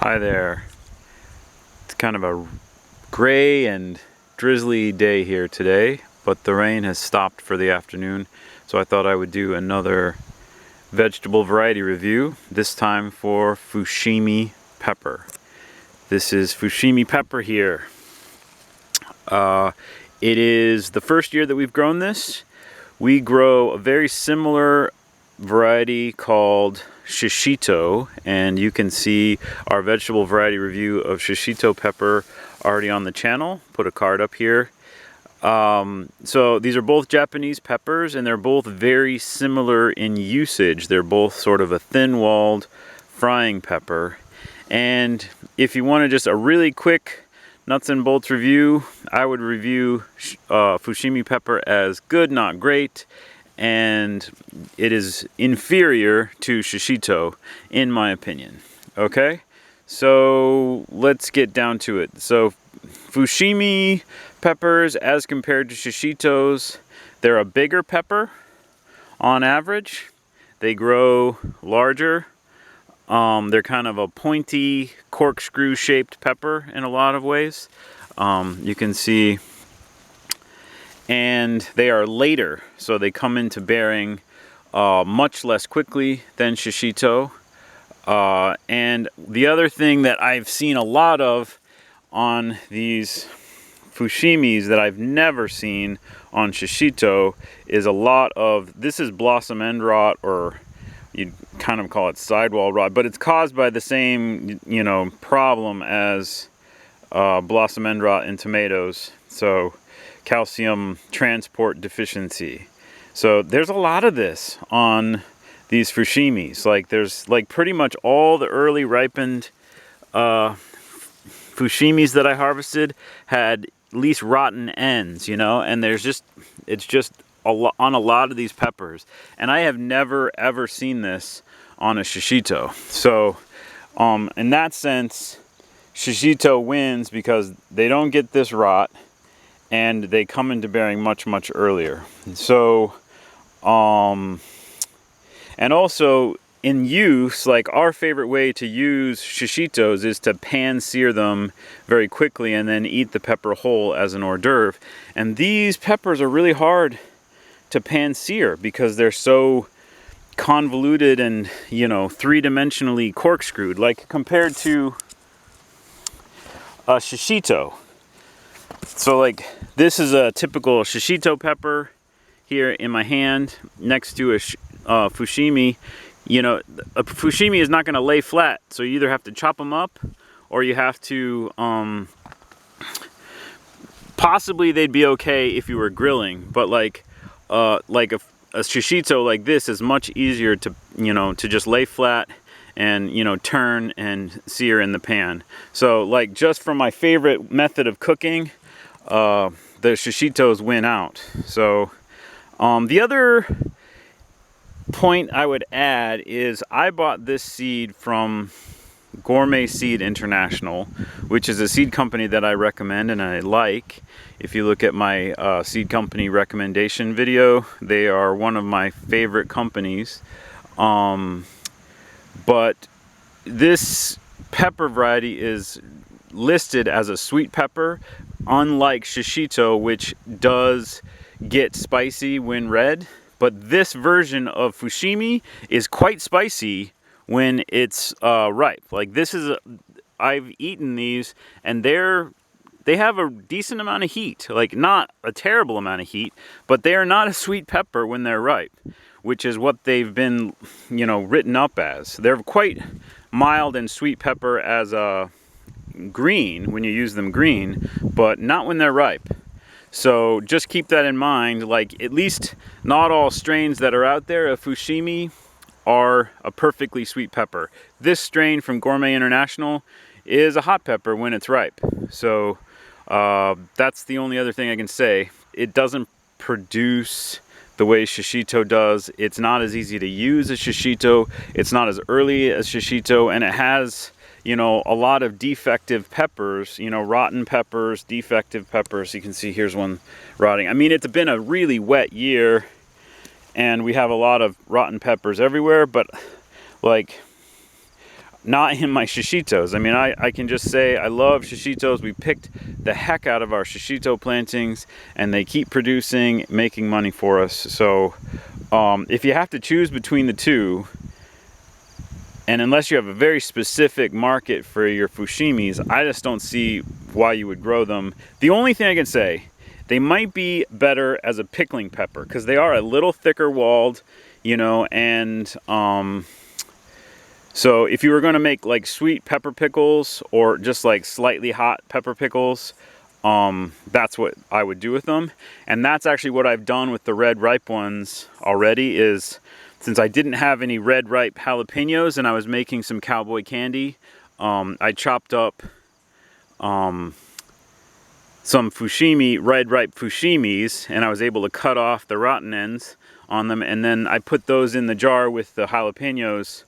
Hi there. It's kind of a gray and drizzly day here today, but the rain has stopped for the afternoon, so I thought I would do another vegetable variety review, this time for Fushimi Pepper. This is Fushimi Pepper here. It is the first year that we've grown this. We grow a very similar variety called Shishito, and you can see our vegetable variety review of Shishito pepper already on the channel. Put a card up here. So these are both Japanese peppers, and they're both very similar in usage. They're both sort of a thin-walled frying pepper. And if you want to just a really quick nuts and bolts review, I would review Fushimi pepper as good, not great, and it is inferior to Shishito, in my opinion. Okay, so let's get down to it. So Fushimi peppers, as compared to Shishitos, they're a bigger pepper on average. They grow larger. They're kind of a pointy, corkscrew shaped pepper in a lot of ways. You can see, and they are later, so they come into bearing much less quickly than Shishito. And the other thing that I've seen a lot of on these Fushimis that I've never seen on Shishito is a lot of, this is blossom end rot, or you'd kind of call it sidewall rot, but it's caused by the same, problem as blossom end rot in tomatoes. So calcium transport deficiency. So there's a lot of this on these Fushimis. Like there's like pretty much all the early ripened Fushimis that I harvested had at least rotten ends, and it's just on a lot of these peppers. And I have never ever seen this on a Shishito. So in that sense, Shishito wins because they don't get this rot and they come into bearing much earlier. So and also in use, like our favorite way to use Shishitos is to pan sear them very quickly and then eat the pepper whole as an hors d'oeuvre. And these peppers are really hard to pan sear because they're so convoluted and three-dimensionally corkscrewed, like compared to a Shishito. So like this is a typical Shishito pepper here in my hand next to a Fushimi. A Fushimi is not going to lay flat, so you either have to chop them up or you have to possibly they'd be okay if you were grilling, but like a Shishito like this is much easier to to just lay flat and turn and sear in the pan. So like just from my favorite method of cooking, the Shishitos win out. So the other point I would add is I bought this seed from Gourmet Seed International, which is a seed company that I recommend and I like. If you look at my seed company recommendation video, they are one of my favorite companies. But this pepper variety is listed as a sweet pepper, unlike Shishito, which does get spicy when red. But this version of Fushimi is quite spicy when it's ripe. Like this is, I've eaten these and they have a decent amount of heat. Like not a terrible amount of heat, but they are not a sweet pepper when they're ripe, which is what they've been, written up as. They're quite mild and sweet pepper as a green when you use them green, but not when they're ripe. So just keep that in mind. Like at least not all strains that are out there of Fushimi are a perfectly sweet pepper. This strain from Gourmet International is a hot pepper when it's ripe. So that's the only other thing I can say. It doesn't produce the way Shishito does. It's not as easy to use as Shishito. It's not as early as Shishito, and it has a lot of defective peppers, rotten peppers, defective peppers. You can see here's one rotting. I mean, it's been a really wet year and we have a lot of rotten peppers everywhere, but like not in my Shishitos. I mean, I can just say I love Shishitos. We picked the heck out of our Shishito plantings, and they keep producing, making money for us. So if you have to choose between the two, and unless you have a very specific market for your Fushimis, I just don't see why you would grow them. The only thing I can say, they might be better as a pickling pepper, because they are a little thicker walled, you know, and so if you were going to make like sweet pepper pickles or just like slightly hot pepper pickles, that's what I would do with them. And that's actually what I've done with the red ripe ones already, is since I didn't have any red ripe jalapenos and I was making some cowboy candy, I chopped up some red ripe Fushimis, and I was able to cut off the rotten ends on them, and then I put those in the jar with the jalapenos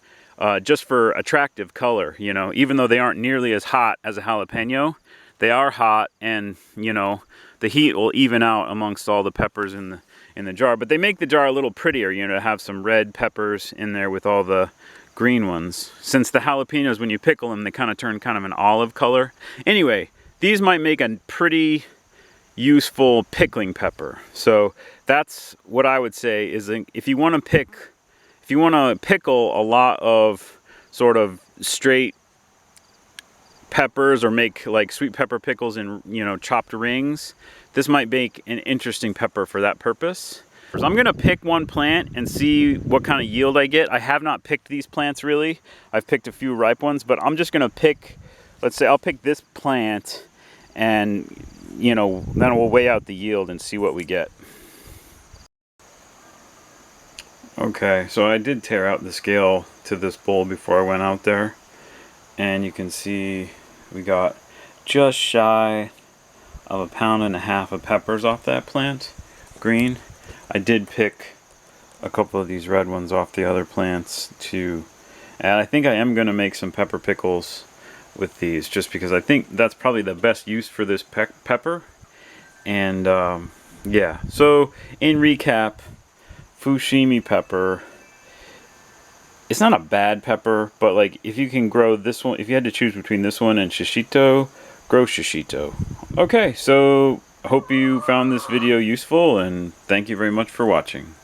just for attractive color, you know. Even though they aren't nearly as hot as a jalapeno, they are hot, and you know, the heat will even out amongst all the peppers in the jar. But they make the jar a little prettier, you know, to have some red peppers in there with all the green ones. Since the jalapenos, when you pickle them, they kind of turn kind of an olive color. Anyway, these might make a pretty useful pickling pepper. So that's what I would say is, if you want to pickle a lot of sort of straight peppers, or make like sweet pepper pickles in, you know, chopped rings, this might make an interesting pepper for that purpose. So I'm gonna pick one plant and see what kind of yield I get. I have not picked these plants really. I've picked a few ripe ones, but I'm just gonna pick, let's say I'll pick this plant, and you know, then we'll weigh out the yield and see what we get. Okay, so I did tear out the scale to this bowl before I went out there, and you can see we got just shy of 1.5 pounds of peppers off that plant, green. I did pick a couple of these red ones off the other plants too, and I think I am going to make some pepper pickles with these, just because I think that's probably the best use for this pepper. And yeah, so in recap, Fushimi pepper, it's not a bad pepper, but like if you can grow this one, if you had to choose between this one and Shishito, grow Shishito. Okay, so I hope you found this video useful, and thank you very much for watching.